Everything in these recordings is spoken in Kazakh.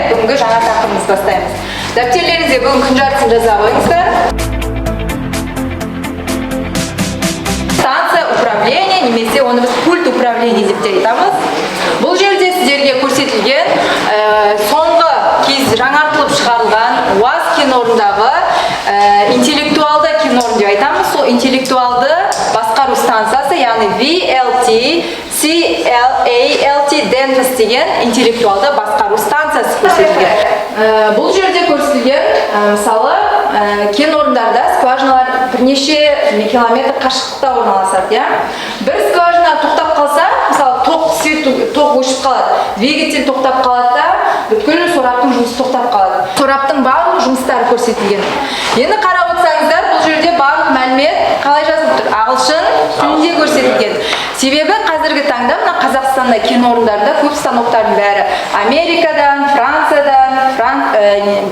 бүгінгі жаңа тақырыбымызды бастаймыз. Дәптерлеріңізде бүгін күн жартысын жаза қойыңыздар. Станция управления немесе оны біз пульт управления деп те айтамыз. Бұл жерде сіздерге көрсетілген соңғы кез жаңартылып шығарылған УАЗ кен орнындағы интеллектуалды кен орны деп айтамыз. Сол интеллектуалды басқару станциясы, яғни VLT, CLALT Dentis деген интеллектуалды басқару станциясы көрсетілген. Бұл жерде көрсетілген, мысалы, кен орындарда скважиналар бірнеше километр қашықтықта орналасады. Бір скважина тоқтап қалса, мысалы, тоқ өшіп қалады, двигатель тоқтап қалады да, бүткіл сораптың жұмысы тоқтап қалады. Сораптың барлық жұмыстары көрсетілген. Енді қарап отырсаңыздар, бұл жерде барлық мәлімет қалай жазылып тұр? Ағылшын тілінде көрсетілген. Себебі қазіргі таңда мына Қазақстанда кен орындарында көп станоктардың бәрі Америкадан, Франциядан,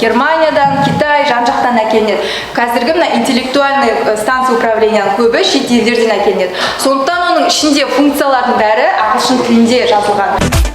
Германиядан, Китай, жан-жақтан әкелінеді. Қазіргі мына интеллектуальный станция управленияның көбі шет елдерден әкелінеді. Сондықтан оның ішінде функциялардың бәрі ағылшын тілінде жазылған.